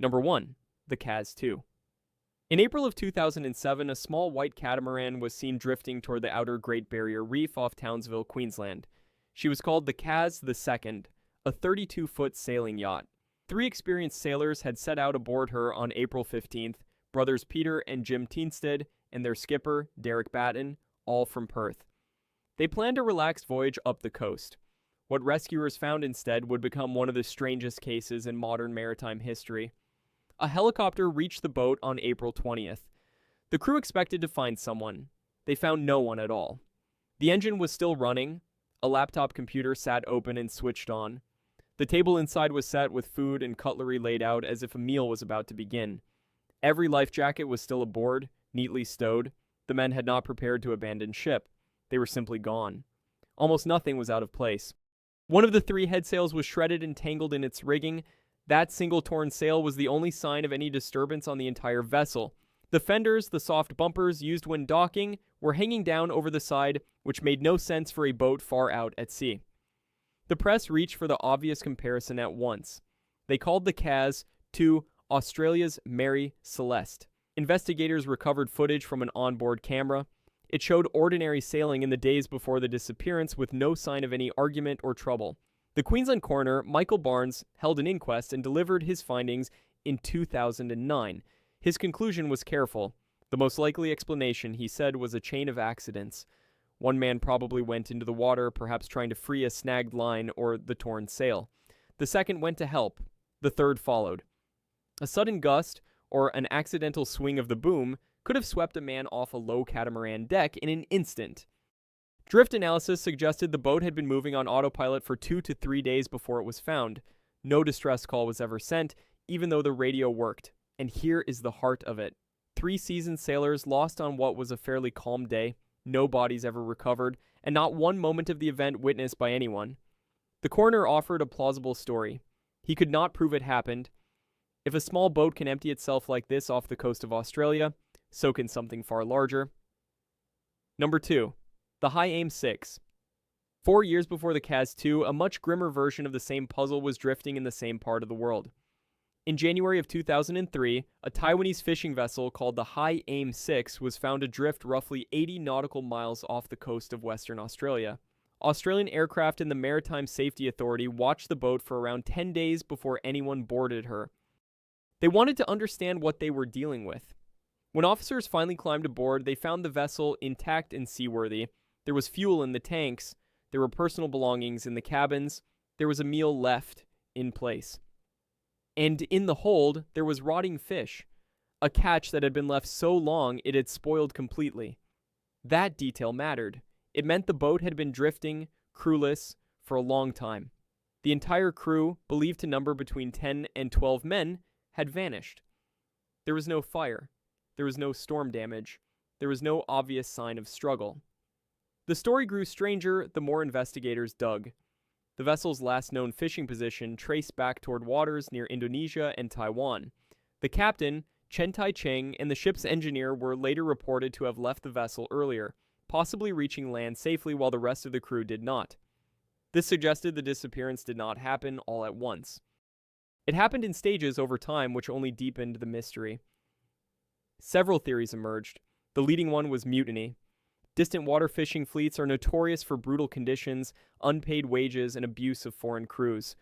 Number 1. The Kaz II. In April of 2007, a small white catamaran was seen drifting toward the outer Great Barrier Reef off Townsville, Queensland. She was called the Kaz II, a 32-foot sailing yacht. 3 experienced sailors had set out aboard her on April 15th, brothers Peter and Jim Teensted, and their skipper, Derek Batten, all from Perth. They planned a relaxed voyage up the coast. What rescuers found instead would become one of the strangest cases in modern maritime history. A helicopter reached the boat on April 20th. The crew expected to find someone. They found no one at all. The engine was still running. A laptop computer sat open and switched on. The table inside was set with food and cutlery laid out as if a meal was about to begin. Every life jacket was still aboard, neatly stowed. The men had not prepared to abandon ship. They were simply gone. Almost nothing was out of place. One of the 3 headsails was shredded and tangled in its rigging. That single torn sail was the only sign of any disturbance on the entire vessel. The fenders, the soft bumpers used when docking, were hanging down over the side, which made no sense for a boat far out at sea. The press reached for the obvious comparison at once. They called the Kaz II Australia's Mary Celeste. Investigators recovered footage from an onboard camera. It showed ordinary sailing in the days before the disappearance with no sign of any argument or trouble. The Queensland coroner, Michael Barnes, held an inquest and delivered his findings in 2009. His conclusion was careful. The most likely explanation, he said, was a chain of accidents. One man probably went into the water, perhaps trying to free a snagged line or the torn sail. The second went to help. The third followed. A sudden gust or an accidental swing of the boom could have swept a man off a low catamaran deck in an instant. Drift analysis suggested the boat had been moving on autopilot for 2 to 3 days before it was found. No distress call was ever sent, even though the radio worked. And here is the heart of it. 3 seasoned sailors lost on what was a fairly calm day, no bodies ever recovered, and not one moment of the event witnessed by anyone. The coroner offered a plausible story. He could not prove it happened. If a small boat can empty itself like this off the coast of Australia, so can something far larger. Number 2. The High Aim 6. 4 years before the Kaz II, a much grimmer version of the same puzzle was drifting in the same part of the world. In January of 2003, a Taiwanese fishing vessel called the High Aim 6 was found adrift roughly 80 nautical miles off the coast of Western Australia. Australian Aircraft and the Maritime Safety Authority watched the boat for around 10 days before anyone boarded her. They wanted to understand what they were dealing with. When officers finally climbed aboard, they found the vessel intact and seaworthy. There was fuel in the tanks. There were personal belongings in the cabins. There was a meal left in place. And in the hold, there was rotting fish, a catch that had been left so long it had spoiled completely. That detail mattered. It meant the boat had been drifting, crewless, for a long time. The entire crew, believed to number between 10 and 12 men, had vanished. There was no fire. There was no storm damage. There was no obvious sign of struggle. The story grew stranger the more investigators dug. The vessel's last known fishing position traced back toward waters near Indonesia and Taiwan. The captain, Chen Tai-cheng, and the ship's engineer were later reported to have left the vessel earlier, possibly reaching land safely while the rest of the crew did not. This suggested the disappearance did not happen all at once. It happened in stages over time, which only deepened the mystery. Several theories emerged. The leading one was mutiny. Distant water fishing fleets are notorious for brutal conditions, unpaid wages, and abuse of foreign crews.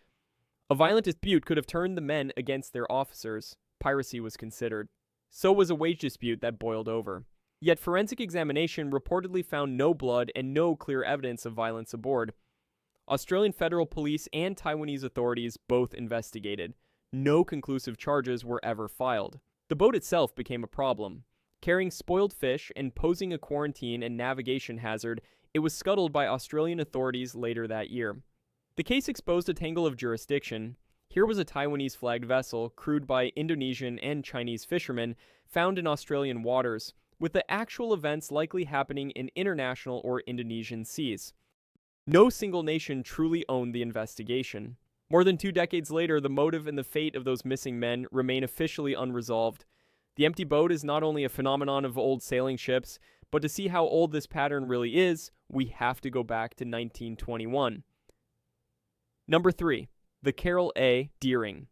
A violent dispute could have turned the men against their officers. Piracy was considered. So was a wage dispute that boiled over. Yet forensic examination reportedly found no blood and no clear evidence of violence aboard. Australian federal police and Taiwanese authorities both investigated. No conclusive charges were ever filed. The boat itself became a problem. Carrying spoiled fish and posing a quarantine and navigation hazard, it was scuttled by Australian authorities later that year. The case exposed a tangle of jurisdiction. Here was a Taiwanese-flagged vessel, crewed by Indonesian and Chinese fishermen, found in Australian waters, with the actual events likely happening in international or Indonesian seas. No single nation truly owned the investigation. More than 2 decades later, the motive and the fate of those missing men remain officially unresolved. The empty boat is not only a phenomenon of old sailing ships, but to see how old this pattern really is, we have to go back to 1921. Number 3. The Carroll A. Deering.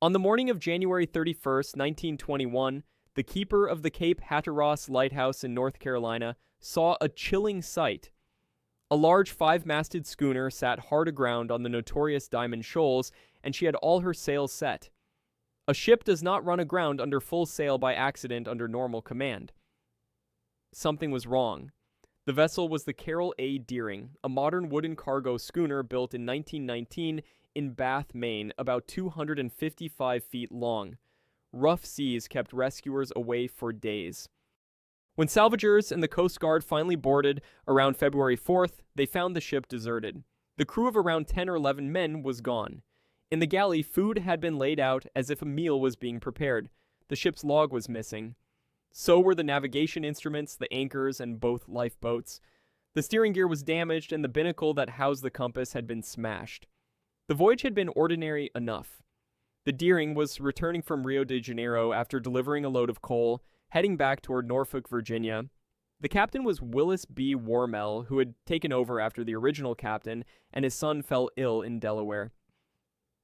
On the morning of January 31st, 1921, the keeper of the Cape Hatteras Lighthouse in North Carolina saw a chilling sight. A large 5-masted schooner sat hard aground on the notorious Diamond Shoals, and she had all her sails set. A ship does not run aground under full sail by accident under normal command. Something was wrong. The vessel was the Carroll A. Deering, a modern wooden cargo schooner built in 1919 in Bath, Maine, about 255 feet long. Rough seas kept rescuers away for days. When salvagers and the Coast Guard finally boarded around February 4th, they found the ship deserted. The crew of around 10 or 11 men was gone. In the galley, food had been laid out as if a meal was being prepared. The ship's log was missing. So were the navigation instruments, the anchors, and both lifeboats. The steering gear was damaged, and the binnacle that housed the compass had been smashed. The voyage had been ordinary enough. The Deering was returning from Rio de Janeiro after delivering a load of coal, heading back toward Norfolk, Virginia. The captain was Willis B. Warmell, who had taken over after the original captain, and his son fell ill in Delaware.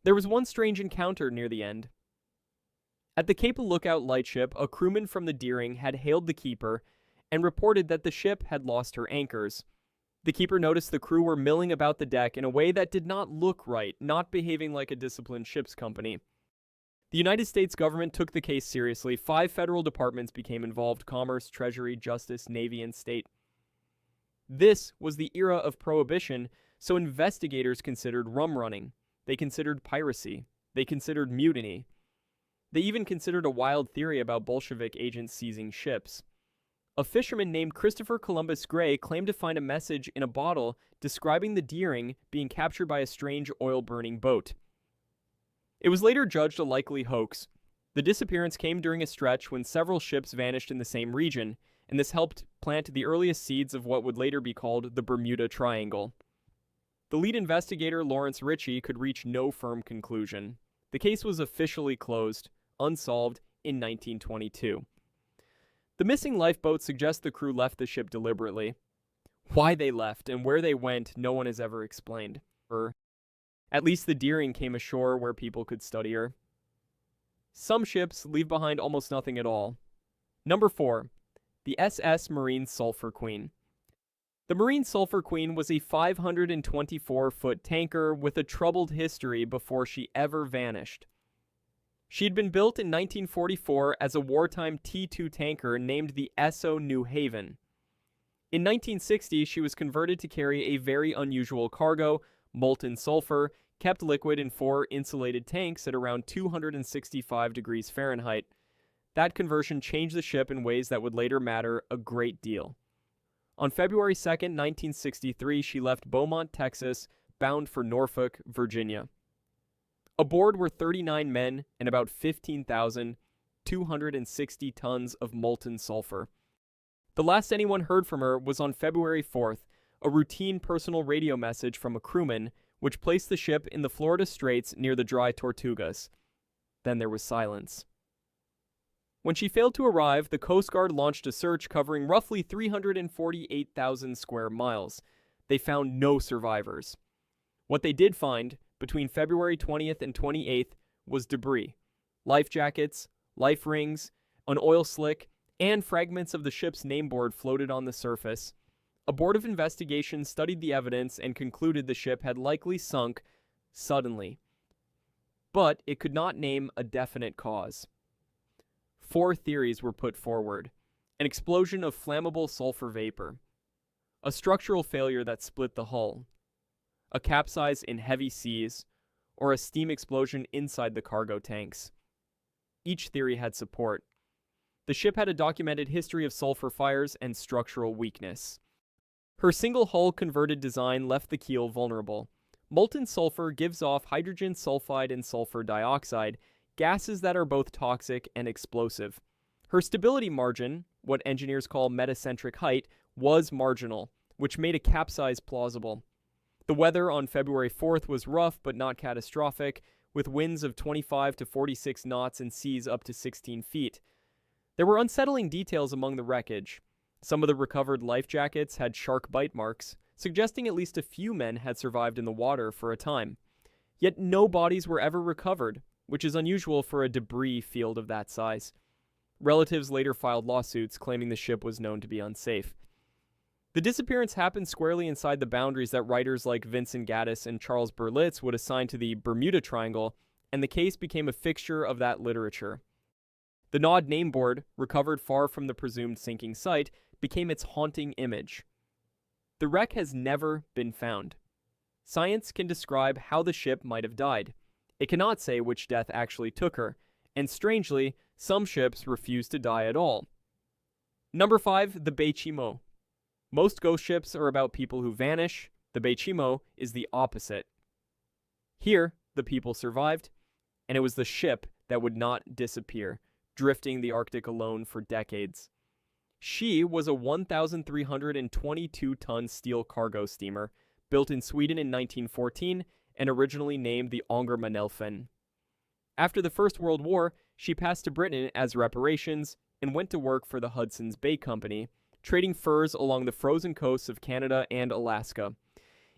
There was one strange encounter near the end. At the Cape Lookout lightship, a crewman from the Deering had hailed the keeper and reported that the ship had lost her anchors. The keeper noticed the crew were milling about the deck in a way that did not look right, not behaving like a disciplined ship's company. The United States government took the case seriously. 5 federal departments became involved: Commerce, Treasury, Justice, Navy, and State. This was the era of Prohibition, so investigators considered rum running. They considered piracy. They considered mutiny. They even considered a wild theory about Bolshevik agents seizing ships. A fisherman named Christopher Columbus Gray claimed to find a message in a bottle describing the Deering being captured by a strange oil-burning boat. It was later judged a likely hoax. The disappearance came during a stretch when several ships vanished in the same region, and this helped plant the earliest seeds of what would later be called the Bermuda Triangle. The lead investigator, Lawrence Ritchie, could reach no firm conclusion. The case was officially closed, unsolved, in 1922. The missing lifeboat suggests the crew left the ship deliberately. Why they left and where they went, no one has ever explained. At least the Deering came ashore where people could study her. Some ships leave behind almost nothing at all. Number 4. The SS Marine Sulphur Queen. The Marine Sulphur Queen was a 524-foot tanker with a troubled history before she ever vanished. She had been built in 1944 as a wartime T-2 tanker named the Esso New Haven. In 1960, she was converted to carry a very unusual cargo, molten sulfur, kept liquid in 4 insulated tanks at around 265 degrees Fahrenheit. That conversion changed the ship in ways that would later matter a great deal. On February 2, 1963, she left Beaumont, Texas, bound for Norfolk, Virginia. Aboard were 39 men and about 15,260 tons of molten sulfur. The last anyone heard from her was on February 4th, a routine personal radio message from a crewman, which placed the ship in the Florida Straits near the dry Tortugas. Then there was silence. When she failed to arrive, the Coast Guard launched a search covering roughly 348,000 square miles. They found no survivors. What they did find, between February 20th and 28th, was debris. Life jackets, life rings, an oil slick, and fragments of the ship's nameboard floated on the surface. A board of investigation studied the evidence and concluded the ship had likely sunk suddenly. But it could not name a definite cause. 4 theories were put forward: an explosion of flammable sulfur vapor, a structural failure that split the hull, a capsize in heavy seas, or a steam explosion inside the cargo tanks. Each theory had support. The ship had a documented history of sulfur fires and structural weakness. Her single hull converted design left the keel vulnerable. Molten sulfur gives off hydrogen sulfide and sulfur dioxide, gases that are both toxic and explosive. Her stability margin, what engineers call metacentric height, was marginal, which made a capsize plausible. The weather on February 4th was rough but not catastrophic, with winds of 25 to 46 knots and seas up to 16 feet. There were unsettling details among the wreckage. Some of the recovered life jackets had shark bite marks, suggesting at least a few men had survived in the water for a time. Yet no bodies were ever recovered. which is unusual for a debris field of that size. Relatives later filed lawsuits claiming the ship was known to be unsafe. The disappearance happened squarely inside the boundaries that writers like Vincent Gaddis and Charles Berlitz would assign to the Bermuda Triangle, and the case became a fixture of that literature. The gnawed nameboard, recovered far from the presumed sinking site, became its haunting image. The wreck has never been found. Science can describe how the ship might have died. It cannot say which death actually took her, and strangely, some ships refuse to die at all. Number 5, the Baychimo. Most ghost ships are about people who vanish. The Baychimo is the opposite. Here, the people survived, and it was the ship that would not disappear, drifting the Arctic alone for decades. She was a 1,322-ton steel cargo steamer, built in Sweden in 1914 and originally named the Ångermanälven. After the First World War, she passed to Britain as reparations and went to work for the Hudson's Bay Company, trading furs along the frozen coasts of Canada and Alaska.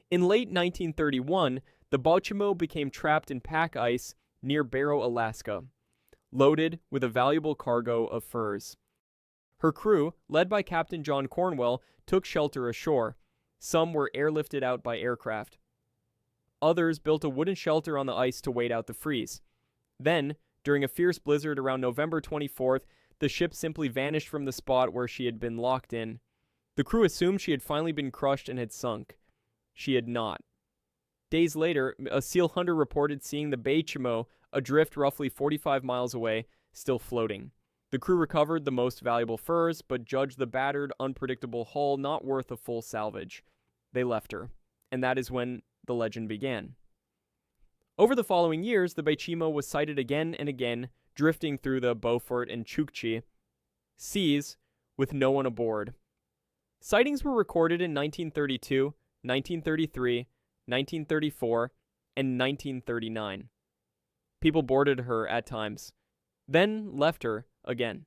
In late 1931, the Baychimo became trapped in pack ice near Barrow, Alaska, loaded with a valuable cargo of furs. Her crew, led by Captain John Cornwell, took shelter ashore. Some were airlifted out by aircraft. Others built a wooden shelter on the ice to wait out the freeze. Then, during a fierce blizzard around November 24th, the ship simply vanished from the spot where she had been locked in. The crew assumed she had finally been crushed and had sunk. She had not. Days later, a seal hunter reported seeing the Baychimo adrift roughly 45 miles away, still floating. The crew recovered the most valuable furs, but judged the battered, unpredictable hull not worth a full salvage. They left her, and that is when the legend began. Over the following years, the Baychimo was sighted again and again, drifting through the Beaufort and Chukchi seas with no one aboard. Sightings were recorded in 1932, 1933, 1934, and 1939. People boarded her at times, then left her again.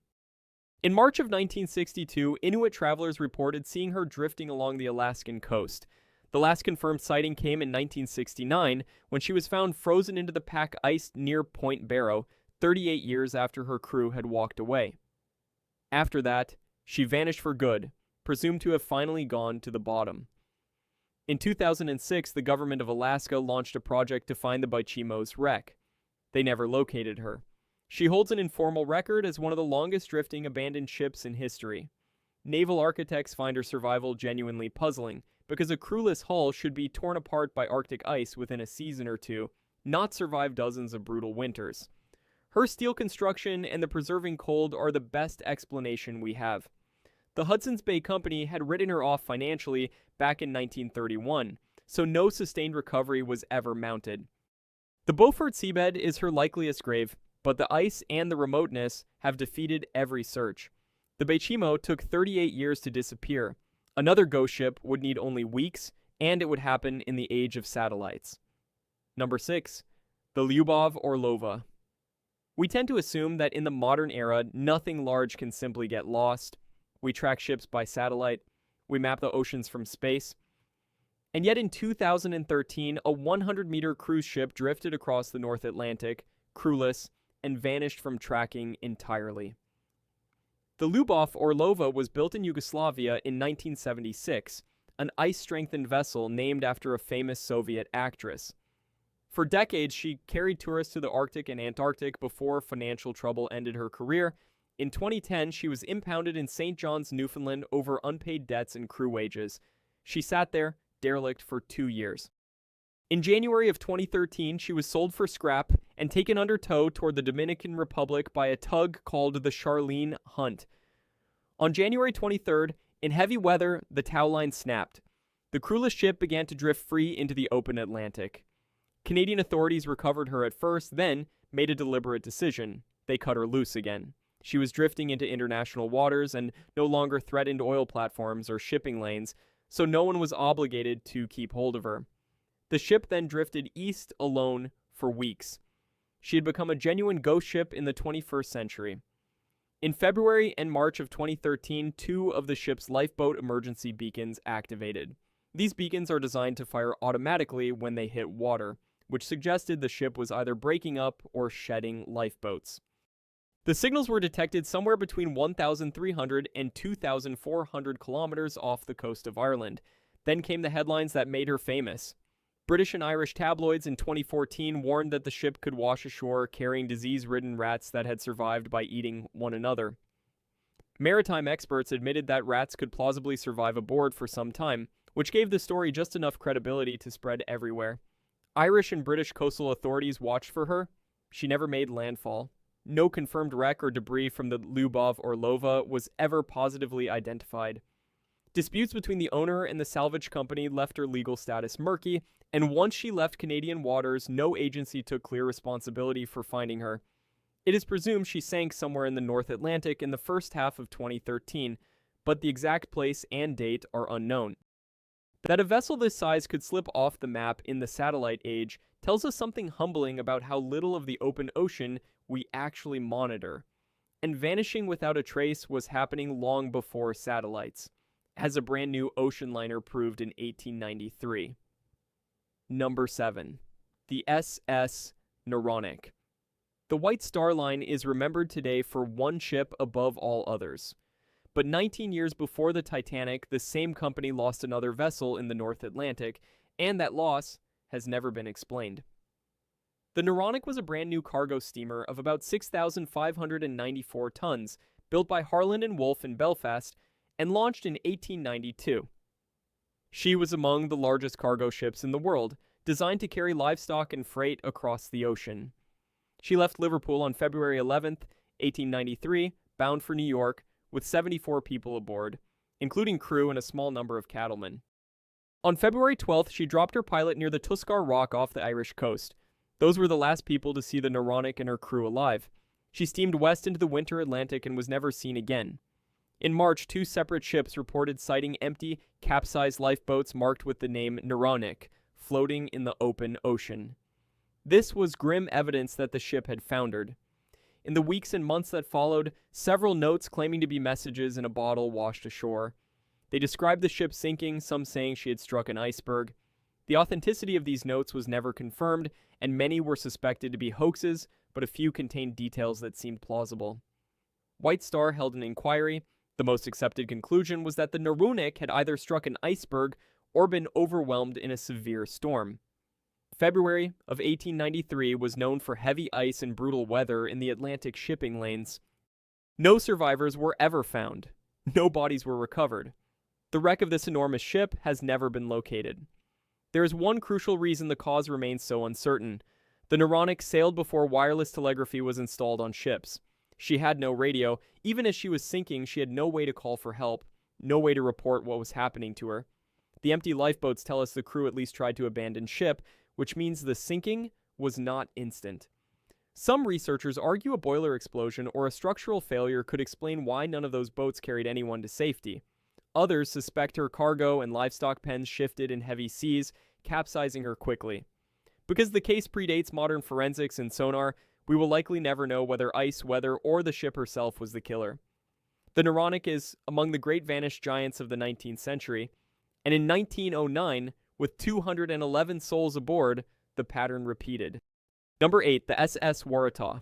In March of 1962, Inuit travelers reported seeing her drifting along the Alaskan coast. The last confirmed sighting came in 1969, when she was found frozen into the pack ice near Point Barrow, 38 years after her crew had walked away. After that, she vanished for good, presumed to have finally gone to the bottom. In 2006, the government of Alaska launched a project to find the Baychimo's wreck. They never located her. She holds an informal record as one of the longest drifting abandoned ships in history. Naval architects find her survival genuinely puzzling, because a crewless hull should be torn apart by Arctic ice within a season or two, not survive dozens of brutal winters. Her steel construction and the preserving cold are the best explanation we have. The Hudson's Bay Company had written her off financially back in 1931, so no sustained recovery was ever mounted. The Beaufort seabed is her likeliest grave, but the ice and the remoteness have defeated every search. The Baychimo took 38 years to disappear. Another ghost ship would need only weeks, and it would happen in the age of satellites. Number 6. The Lyubov Orlova. We tend to assume that in the modern era, nothing large can simply get lost. We track ships by satellite. We map the oceans from space. And yet in 2013, a 100-meter cruise ship drifted across the North Atlantic, crewless, and vanished from tracking entirely. The Lyubov Orlova was built in Yugoslavia in 1976, an ice-strengthened vessel named after a famous Soviet actress. For decades, she carried tourists to the Arctic and Antarctic before financial trouble ended her career. In 2010, she was impounded in St. John's, Newfoundland over unpaid debts and crew wages. She sat there, derelict, for 2 years. In January of 2013, she was sold for scrap and taken under tow toward the Dominican Republic by a tug called the Charlene Hunt. On January 23rd, in heavy weather, the tow line snapped. The crewless ship began to drift free into the open Atlantic. Canadian authorities recovered her at first, then made a deliberate decision. They cut her loose again. She was drifting into international waters and no longer threatened oil platforms or shipping lanes, so no one was obligated to keep hold of her. The ship then drifted east alone for weeks. She had become a genuine ghost ship in the 21st century. In February and March of 2013, 2 of the ship's lifeboat emergency beacons activated. These beacons are designed to fire automatically when they hit water, which suggested the ship was either breaking up or shedding lifeboats. The signals were detected somewhere between 1,300 and 2,400 kilometers off the coast of Ireland. Then came the headlines that made her famous. British and Irish tabloids in 2014 warned that the ship could wash ashore carrying disease-ridden rats that had survived by eating one another. Maritime experts admitted that rats could plausibly survive aboard for some time, which gave the story just enough credibility to spread everywhere. Irish and British coastal authorities watched for her. She never made landfall. No confirmed wreck or debris from the Lyubov Orlova was ever positively identified. Disputes between the owner and the salvage company left her legal status murky, and once she left Canadian waters, no agency took clear responsibility for finding her. It is presumed she sank somewhere in the North Atlantic in the first half of 2013, but the exact place and date are unknown. That a vessel this size could slip off the map in the satellite age tells us something humbling about how little of the open ocean we actually monitor. And vanishing without a trace was happening long before satellites, as a brand new ocean liner proved in 1893. Number 7. The SS Naronic. The White Star Line is remembered today for one ship above all others. But 19 years before the Titanic, the same company lost another vessel in the North Atlantic, and that loss has never been explained. The Naronic was a brand new cargo steamer of about 6,594 tons, built by Harland and Wolff in Belfast, and launched in 1892. She was among the largest cargo ships in the world, designed to carry livestock and freight across the ocean. She left Liverpool on February 11th, 1893, bound for New York, with 74 people aboard, including crew and a small number of cattlemen. On February 12th, she dropped her pilot near the Tuskar Rock off the Irish coast. Those were the last people to see the Naronic and her crew alive. She steamed west into the winter Atlantic and was never seen again. In March, 2 separate ships reported sighting empty, capsized lifeboats marked with the name Naronic, floating in the open ocean. This was grim evidence that the ship had foundered. In the weeks and months that followed, several notes claiming to be messages in a bottle washed ashore. They described the ship sinking, some saying she had struck an iceberg. The authenticity of these notes was never confirmed, and many were suspected to be hoaxes, but a few contained details that seemed plausible. White Star held an inquiry. The most accepted conclusion was that the Naronic had either struck an iceberg or been overwhelmed in a severe storm. February of 1893 was known for heavy ice and brutal weather in the Atlantic shipping lanes. No survivors were ever found. No bodies were recovered. The wreck of this enormous ship has never been located. There is one crucial reason the cause remains so uncertain. The Naronic sailed before wireless telegraphy was installed on ships. She had no radio. Even as she was sinking, she had no way to call for help, no way to report what was happening to her. The empty lifeboats tell us the crew at least tried to abandon ship, which means the sinking was not instant. Some researchers argue a boiler explosion or a structural failure could explain why none of those boats carried anyone to safety. Others suspect her cargo and livestock pens shifted in heavy seas, capsizing her quickly. Because the case predates modern forensics and sonar, we will likely never know whether ice, weather, or the ship herself was the killer. The Naronic is among the great vanished giants of the 19th century, and in 1909, with 211 souls aboard, the pattern repeated. Number 8. The SS Waratah.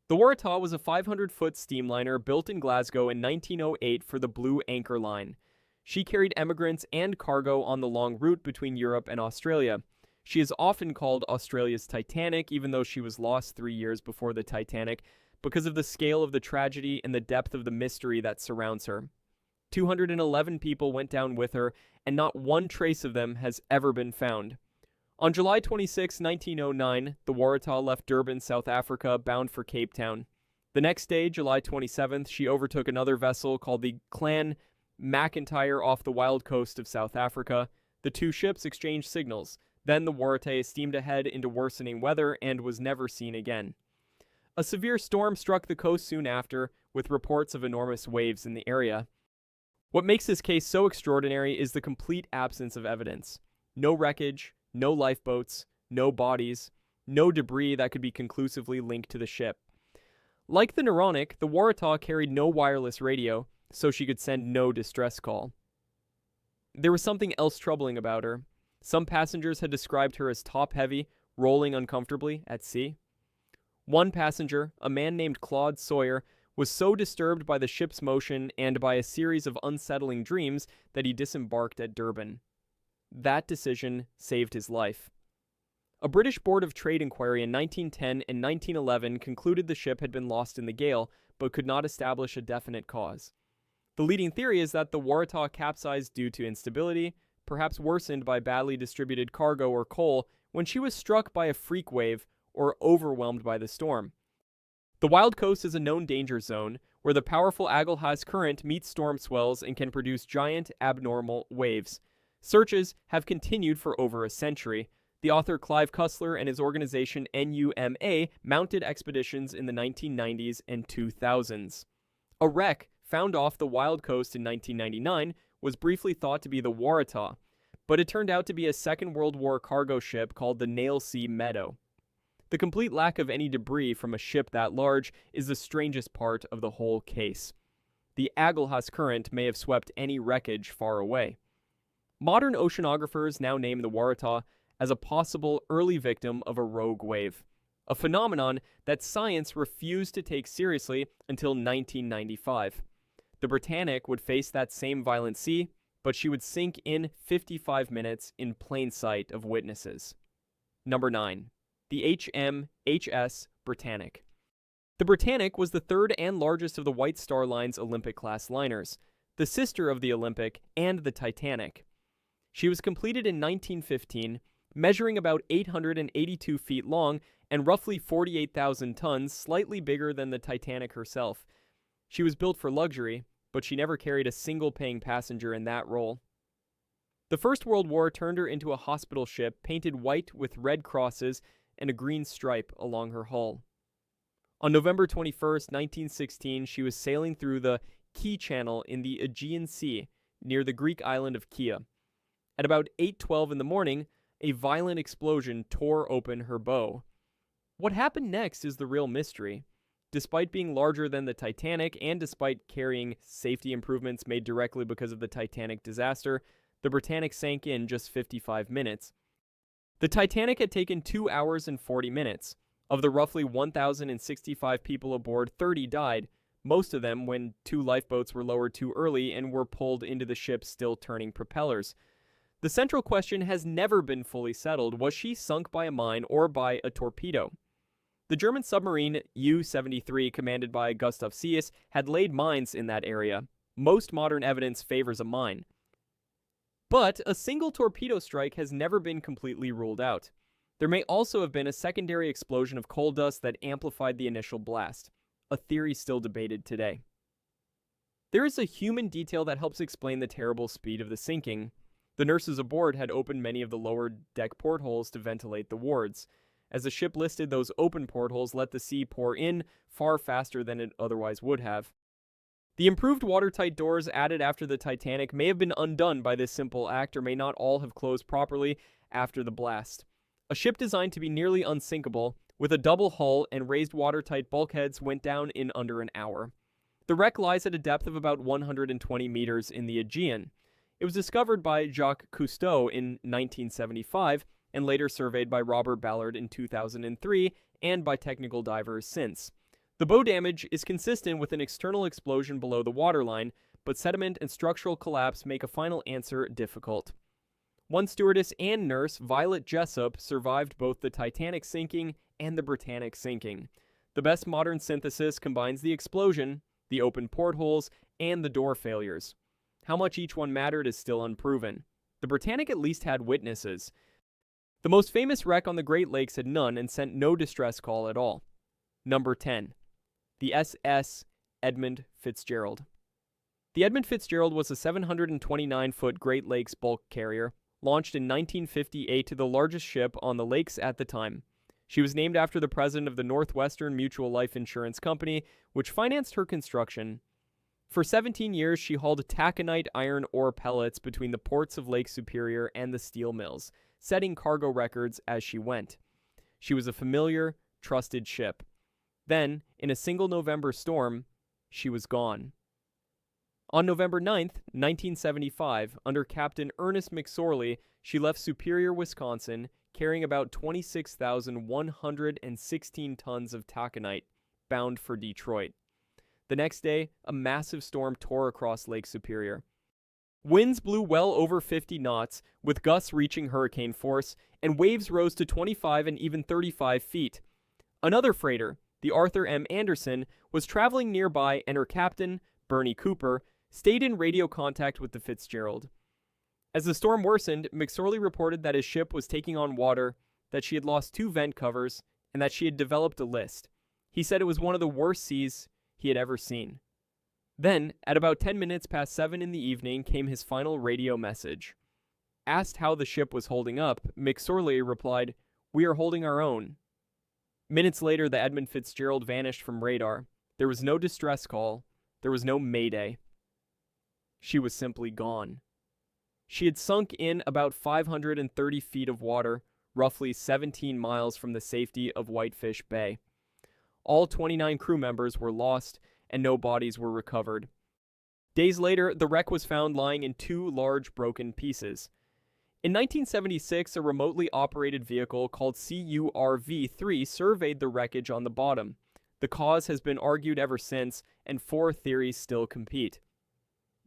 The Waratah was a 500-foot steamliner built in Glasgow in 1908 for the Blue Anchor Line. She carried emigrants and cargo on the long route between Europe and Australia. She is often called Australia's Titanic, even though she was lost 3 years before the Titanic, because of the scale of the tragedy and the depth of the mystery that surrounds her. 211 people went down with her, and not one trace of them has ever been found. On July 26, 1909, the Waratah left Durban, South Africa, bound for Cape Town. The next day, July 27th, she overtook another vessel called the Clan McIntyre off the wild coast of South Africa. The two ships exchanged signals. Then the Waratah steamed ahead into worsening weather and was never seen again. A severe storm struck the coast soon after, with reports of enormous waves in the area. What makes this case so extraordinary is the complete absence of evidence. No wreckage, no lifeboats, no bodies, no debris that could be conclusively linked to the ship. Like the Naronic, the Waratah carried no wireless radio, so she could send no distress call. There was something else troubling about her. Some passengers had described her as top-heavy, rolling uncomfortably at sea. One passenger, a man named Claude Sawyer, was so disturbed by the ship's motion and by a series of unsettling dreams that he disembarked at Durban. That decision saved his life. A British Board of Trade inquiry in 1910 and 1911 concluded the ship had been lost in the gale, but could not establish a definite cause. The leading theory is that the Waratah capsized due to instability, perhaps worsened by badly distributed cargo or coal, when she was struck by a freak wave or overwhelmed by the storm. The Wild Coast is a known danger zone, where the powerful Agulhas current meets storm swells and can produce giant, abnormal waves. Searches have continued for over a century. The author Clive Cussler and his organization NUMA mounted expeditions in the 1990s and 2000s. A wreck found off the Wild Coast in 1999 was briefly thought to be the Waratah, but it turned out to be a Second World War cargo ship called the Nailsea Meadow. The complete lack of any debris from a ship that large is the strangest part of the whole case. The Agulhas current may have swept any wreckage far away. Modern oceanographers now name the Waratah as a possible early victim of a rogue wave, a phenomenon that science refused to take seriously until 1995. The Britannic would face that same violent sea, but she would sink in 55 minutes in plain sight of witnesses. Number 9. The HMHS Britannic. The Britannic was the third and largest of the White Star Line's Olympic-class liners, the sister of the Olympic and the Titanic. She was completed in 1915, measuring about 882 feet long and roughly 48,000 tons, slightly bigger than the Titanic herself. She was built for luxury, but she never carried a single paying passenger in that role. The First World War turned her into a hospital ship painted white with red crosses and a green stripe along her hull. On November 21, 1916, she was sailing through the Key Channel in the Aegean Sea near the Greek island of Kea. At about 8:12 in the morning, a violent explosion tore open her bow. What happened next is the real mystery. Despite being larger than the Titanic and despite carrying safety improvements made directly because of the Titanic disaster, the Britannic sank in just 55 minutes. The Titanic had taken 2 hours and 40 minutes. Of the roughly 1,065 people aboard, 30 died, most of them when 2 lifeboats were lowered too early and were pulled into the ship's still turning propellers. The central question has never been fully settled. Was she sunk by a mine or by a torpedo? The German submarine U-73, commanded by Gustav Seyss, had laid mines in that area. Most modern evidence favors a mine. But a single torpedo strike has never been completely ruled out. There may also have been a secondary explosion of coal dust that amplified the initial blast, a theory still debated today. There is a human detail that helps explain the terrible speed of the sinking. The nurses aboard had opened many of the lower deck portholes to ventilate the wards. As the ship listed, those open portholes let the sea pour in far faster than it otherwise would have. The improved watertight doors added after the Titanic may have been undone by this simple act or may not all have closed properly after the blast. A ship designed to be nearly unsinkable, with a double hull and raised watertight bulkheads, went down in under an hour. The wreck lies at a depth of about 120 meters in the Aegean. It was discovered by Jacques Cousteau in 1975 and later surveyed by Robert Ballard in 2003 and by technical divers since. The bow damage is consistent with an external explosion below the waterline, but sediment and structural collapse make a final answer difficult. One stewardess and nurse, Violet Jessup, survived both the Titanic sinking and the Britannic sinking. The best modern synthesis combines the explosion, the open portholes, and the door failures. How much each one mattered is still unproven. The Britannic at least had witnesses. The most famous wreck on the Great Lakes had none and sent no distress call at all. Number 10. The SS Edmund Fitzgerald. The Edmund Fitzgerald was a 729-foot Great Lakes bulk carrier, launched in 1958 to the largest ship on the lakes at the time. She was named after the president of the Northwestern Mutual Life Insurance Company, which financed her construction. For 17 years, she hauled taconite iron ore pellets between the ports of Lake Superior and the steel mills, setting cargo records as she went. She was a familiar, trusted ship. Then, in a single November storm, she was gone. On November 9, 1975, under Captain Ernest McSorley, she left Superior, Wisconsin, carrying about 26,116 tons of taconite, bound for Detroit. The next day, a massive storm tore across Lake Superior. Winds blew well over 50 knots, with gusts reaching hurricane force, and waves rose to 25 and even 35 feet. Another freighter, the Arthur M. Anderson, was traveling nearby, and her captain, Bernie Cooper, stayed in radio contact with the Fitzgerald. As the storm worsened, McSorley reported that his ship was taking on water, that she had lost 2 vent covers, and that she had developed a list. He said it was one of the worst seas he had ever seen. Then, at about 10 minutes past 7 in the evening, came his final radio message. Asked how the ship was holding up, McSorley replied, "We are holding our own." Minutes later, the Edmund Fitzgerald vanished from radar. There was no distress call. There was no mayday. She was simply gone. She had sunk in about 530 feet of water, roughly 17 miles from the safety of Whitefish Bay. All 29 crew members were lost, and no bodies were recovered. Days later, the wreck was found lying in 2 large broken pieces. In 1976, a remotely operated vehicle called CURV-3 surveyed the wreckage on the bottom. The cause has been argued ever since, and 4 theories still compete.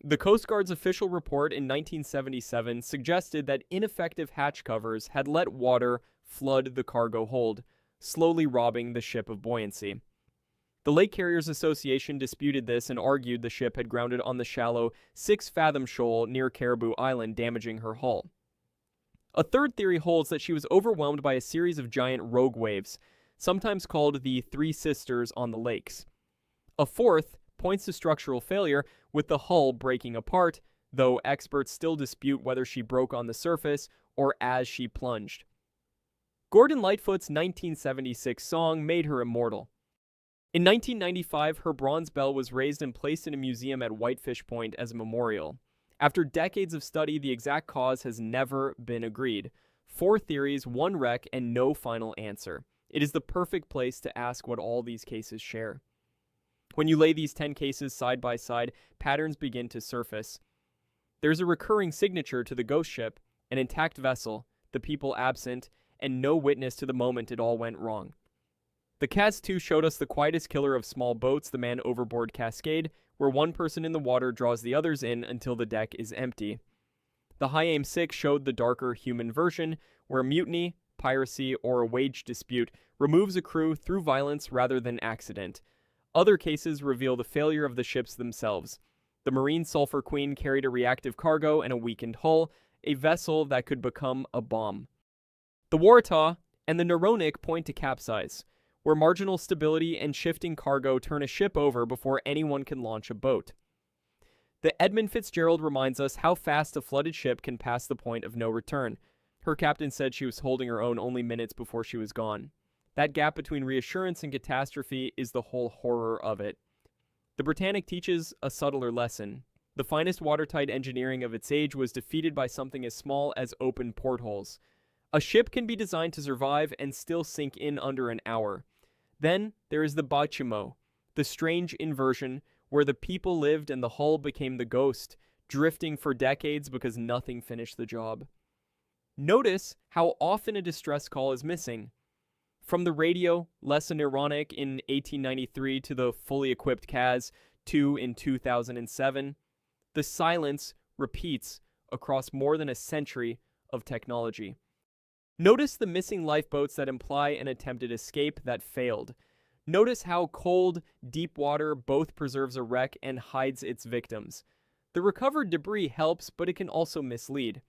The Coast Guard's official report in 1977 suggested that ineffective hatch covers had let water flood the cargo hold, slowly robbing the ship of buoyancy. The Lake Carriers Association disputed this and argued the ship had grounded on the shallow 6-fathom shoal near Caribou Island, damaging her hull. A third theory holds that she was overwhelmed by a series of giant rogue waves, sometimes called the Three Sisters on the lakes. A fourth points to structural failure, with the hull breaking apart, though experts still dispute whether she broke on the surface or as she plunged. Gordon Lightfoot's 1976 song made her immortal. In 1995, her bronze bell was raised and placed in a museum at Whitefish Point as a memorial. After decades of study, the exact cause has never been agreed. 4 theories, 1 wreck, and no final answer. It is the perfect place to ask what all these cases share. When you lay these 10 cases side by side, patterns begin to surface. There's a recurring signature to the ghost ship, an intact vessel, the people absent, and no witness to the moment it all went wrong. The Kaz II showed us the quietest killer of small boats, the man overboard cascade, where one person in the water draws the others in until the deck is empty. The High Aim 6 showed the darker human version, where mutiny, piracy, or a wage dispute removes a crew through violence rather than accident. Other cases reveal the failure of the ships themselves. The Marine Sulphur Queen carried a reactive cargo and a weakened hull, a vessel that could become a bomb. The Waratah and the Naronic point to capsize, where marginal stability and shifting cargo turn a ship over before anyone can launch a boat. The Edmund Fitzgerald reminds us how fast a flooded ship can pass the point of no return. Her captain said she was holding her own only minutes before she was gone. That gap between reassurance and catastrophe is the whole horror of it. The Britannic teaches a subtler lesson. The finest watertight engineering of its age was defeated by something as small as open portholes. A ship can be designed to survive and still sink in under an hour. Then there is the Baychimo, the strange inversion where the people lived and the hull became the ghost, drifting for decades because nothing finished the job. Notice how often a distress call is missing. From the radio, SS Naronic in 1893 to the fully equipped Kaz II in 2007, the silence repeats across more than a century of technology. Notice the missing lifeboats that imply an attempted escape that failed. Notice how cold, deep water both preserves a wreck and hides its victims. The recovered debris helps, but it can also mislead.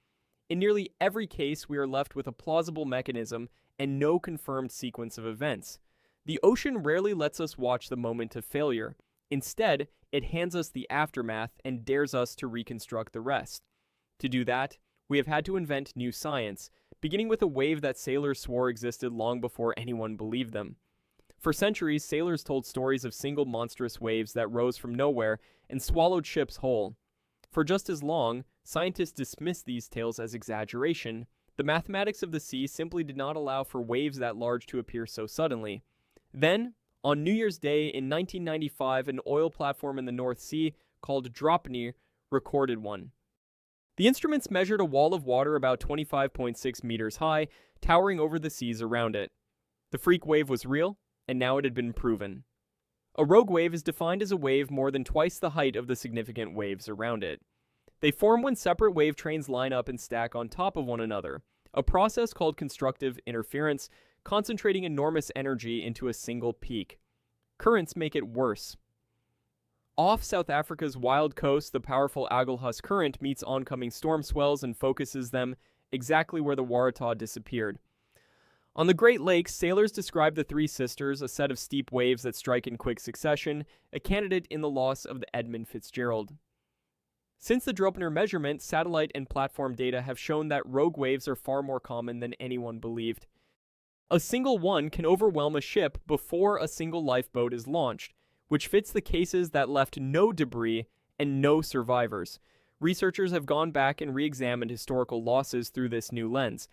In nearly every case, we are left with a plausible mechanism and no confirmed sequence of events. The ocean rarely lets us watch the moment of failure. Instead, it hands us the aftermath and dares us to reconstruct the rest. To do that, we have had to invent new science, beginning with a wave that sailors swore existed long before anyone believed them. For centuries, sailors told stories of single monstrous waves that rose from nowhere and swallowed ships whole. For just as long, scientists dismissed these tales as exaggeration. The mathematics of the sea simply did not allow for waves that large to appear so suddenly. Then, on New Year's Day in 1995, an oil platform in the North Sea called Dropnir recorded one. The instruments measured a wall of water about 25.6 meters high, towering over the seas around it. The freak wave was real, and now it had been proven. A rogue wave is defined as a wave more than twice the height of the significant waves around it. They form when separate wave trains line up and stack on top of one another, a process called constructive interference, concentrating enormous energy into a single peak. Currents make it worse. Off South Africa's wild coast, the powerful Agulhas current meets oncoming storm swells and focuses them exactly where the Waratah disappeared. On the Great Lakes, sailors describe the Three Sisters, a set of steep waves that strike in quick succession, a candidate in the loss of the Edmund Fitzgerald. Since the Dropner measurement, satellite and platform data have shown that rogue waves are far more common than anyone believed. A single one can overwhelm a ship before a single lifeboat is launched, which fits the cases that left no debris and no survivors. Researchers have gone back and re-examined historical losses through this new lens.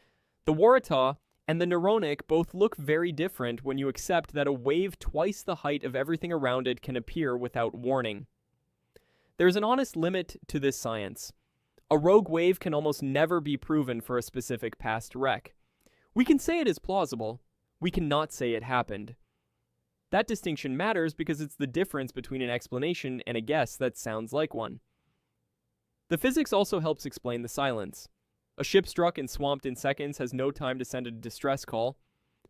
The Waratah and the Naronic both look very different when you accept that a wave twice the height of everything around it can appear without warning. There's an honest limit to this science. A rogue wave can almost never be proven for a specific past wreck. We can say it is plausible. We cannot say it happened. That distinction matters because it's the difference between an explanation and a guess that sounds like one. The physics also helps explain the silence. A ship struck and swamped in seconds has no time to send a distress call.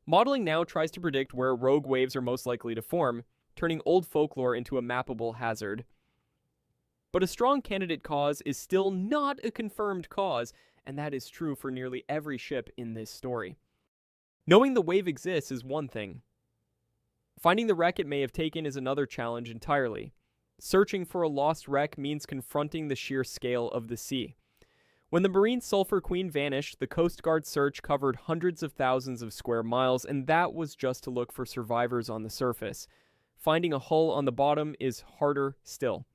Modeling now tries to predict where rogue waves are most likely to form, turning old folklore into a mappable hazard. But a strong candidate cause is still not a confirmed cause, and that is true for nearly every ship in this story. Knowing the wave exists is one thing. Finding the wreck it may have taken is another challenge entirely. Searching for a lost wreck means confronting the sheer scale of the sea. When the Marine Sulphur Queen vanished, the Coast Guard search covered hundreds of thousands of square miles, and that was just to look for survivors on the surface. Finding a hull on the bottom is harder still.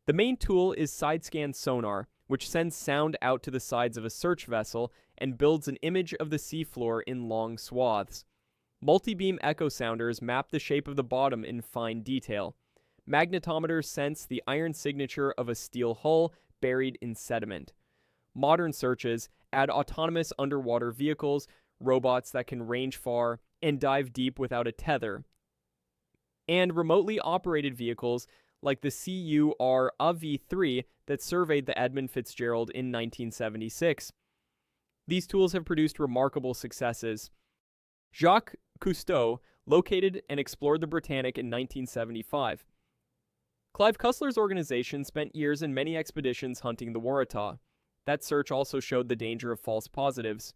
The main tool is side-scan sonar, which sends sound out to the sides of a search vessel and builds an image of the seafloor in long swaths. Multi-beam echo sounders map the shape of the bottom in fine detail. Magnetometers sense the iron signature of a steel hull buried in sediment. Modern searches add autonomous underwater vehicles, robots that can range far and dive deep without a tether, and remotely operated vehicles like the CUR AV-3 that surveyed the Edmund Fitzgerald in 1976. These tools have produced remarkable successes. Jacques Cousteau located and explored the Britannic in 1975. Clive Cussler's organization spent years in many expeditions hunting the Waratah. That search also showed the danger of false positives.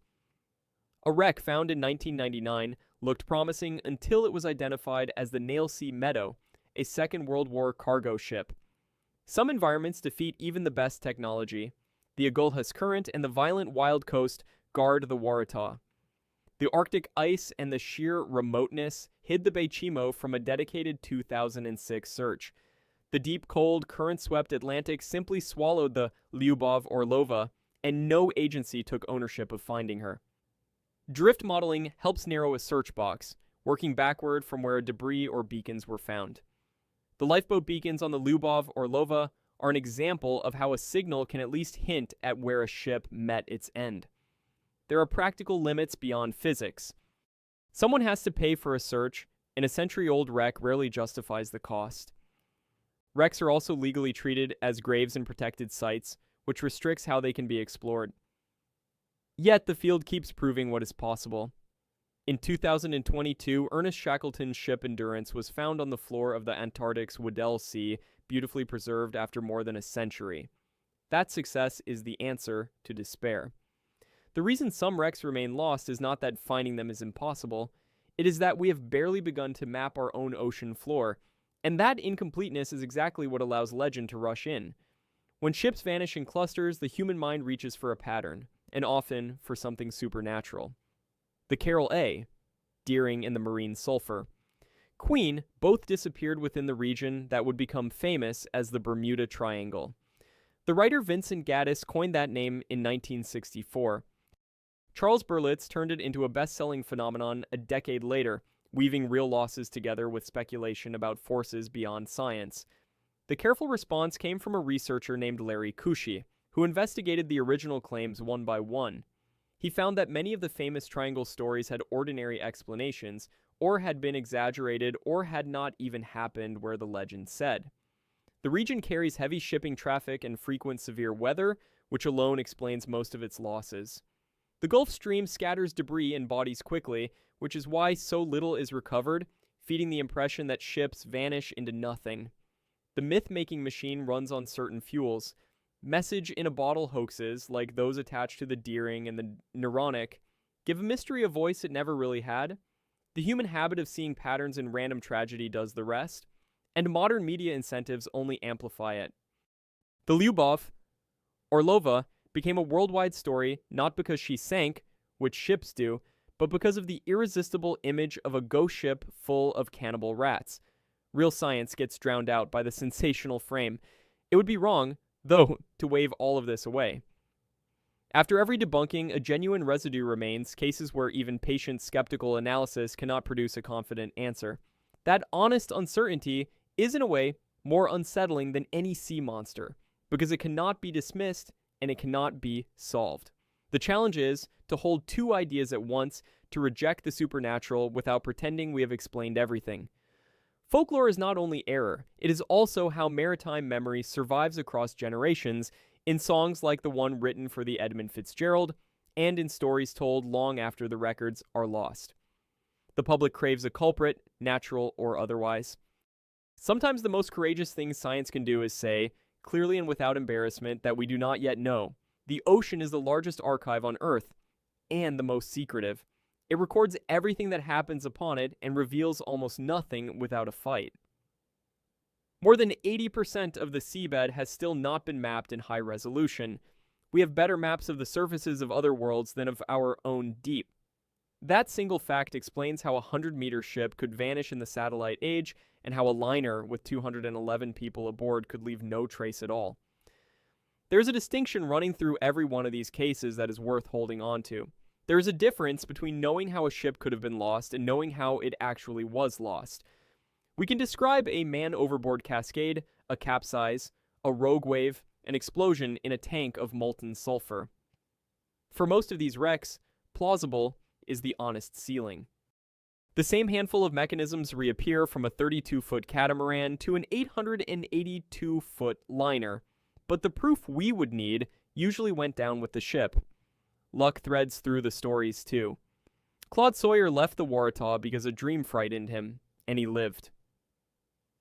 A wreck found in 1999 looked promising until it was identified as the Nailsea Meadow, a Second World War cargo ship. Some environments defeat even the best technology. The Agulhas Current and the violent wild coast guard the Waratah. The Arctic ice and the sheer remoteness hid the Baychimo from a dedicated 2006 search. The deep, cold, current-swept Atlantic simply swallowed the Lyubov Orlova, and no agency took ownership of finding her. Drift modeling helps narrow a search box, working backward from where debris or beacons were found. The lifeboat beacons on the Lyubov Orlova are an example of how a signal can at least hint at where a ship met its end. There are practical limits beyond physics. Someone has to pay for a search, and a century-old wreck rarely justifies the cost. Wrecks are also legally treated as graves in protected sites, which restricts how they can be explored. Yet the field keeps proving what is possible. In 2022, Ernest Shackleton's ship Endurance was found on the floor of the Antarctic's Weddell Sea, beautifully preserved after more than a century. That success is the answer to despair. The reason some wrecks remain lost is not that finding them is impossible. It is that we have barely begun to map our own ocean floor, and that incompleteness is exactly what allows legend to rush in. When ships vanish in clusters, the human mind reaches for a pattern, and often for something supernatural. The Carroll A, Deering, and the Marine Sulphur. Queen both disappeared within the region that would become famous as the Bermuda Triangle. The writer Vincent Gaddis coined that name in 1964. Charles Berlitz turned it into a best-selling phenomenon a decade later, weaving real losses together with speculation about forces beyond science. The careful response came from a researcher named Larry Cushy, who investigated the original claims one by one. He found that many of the famous triangle stories had ordinary explanations, or had been exaggerated, or had not even happened where the legend said. The region carries heavy shipping traffic and frequent severe weather, which alone explains most of its losses. The Gulf Stream scatters debris and bodies quickly, which is why so little is recovered, feeding the impression that ships vanish into nothing. The myth-making machine runs on certain fuels. Message-in-a-bottle hoaxes, like those attached to the Deering and the Naronic, give a mystery a voice it never really had. The human habit of seeing patterns in random tragedy does the rest, and modern media incentives only amplify it. The Lyubov Orlova became a worldwide story not because she sank, which ships do, but because of the irresistible image of a ghost ship full of cannibal rats. Real science gets drowned out by the sensational frame. It would be wrong, though, to wave all of this away. After every debunking, a genuine residue remains, cases where even patient skeptical analysis cannot produce a confident answer. That honest uncertainty is, in a way, more unsettling than any sea monster, because it cannot be dismissed and it cannot be solved. The challenge is to hold two ideas at once, to reject the supernatural without pretending we have explained everything. Folklore is not only error, it is also how maritime memory survives across generations, in songs like the one written for the Edmund Fitzgerald, and in stories told long after the records are lost. The public craves a culprit, natural or otherwise. Sometimes the most courageous thing science can do is say, clearly and without embarrassment, that we do not yet know. The ocean is the largest archive on Earth, and the most secretive. It records everything that happens upon it and reveals almost nothing without a fight. More than 80% of the seabed has still not been mapped in high resolution. We have better maps of the surfaces of other worlds than of our own deep. That single fact explains how a 100-meter ship could vanish in the satellite age, and how a liner with 211 people aboard could leave no trace at all. There is a distinction running through every one of these cases that is worth holding on to. There is a difference between knowing how a ship could have been lost and knowing how it actually was lost. We can describe a man-overboard cascade, a capsize, a rogue wave, an explosion in a tank of molten sulphur. For most of these wrecks, plausible is the honest ceiling. The same handful of mechanisms reappear from a 32-foot catamaran to an 882-foot liner, but the proof we would need usually went down with the ship. Luck threads through the stories too. Claude Sawyer left the Waratah because a dream frightened him, and he lived.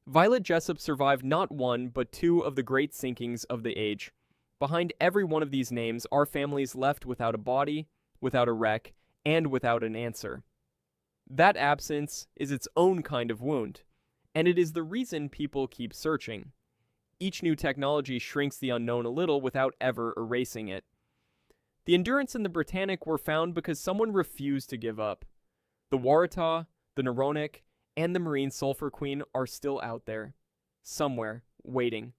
Violet Jessup survived not one, but two of the great sinkings of the age. Behind every one of these names are families left without a body, without a wreck, and without an answer. That absence is its own kind of wound, and it is the reason people keep searching. Each new technology shrinks the unknown a little without ever erasing it. The Endurance and the Britannic were found because someone refused to give up. The Waratah, the Naronic, and the Marine Sulphur Queen are still out there, somewhere, waiting.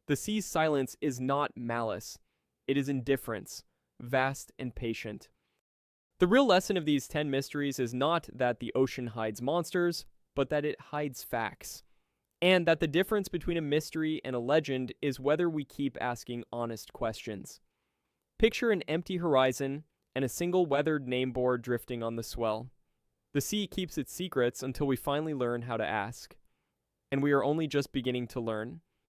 The sea's silence is not malice. It is indifference, vast and patient. The real lesson of these 10 mysteries is not that the ocean hides monsters, but that it hides facts. And that the difference between a mystery and a legend is whether we keep asking honest questions. Picture an empty horizon and a single weathered name board drifting on the swell. The sea keeps its secrets until we finally learn how to ask. And we are only just beginning to learn.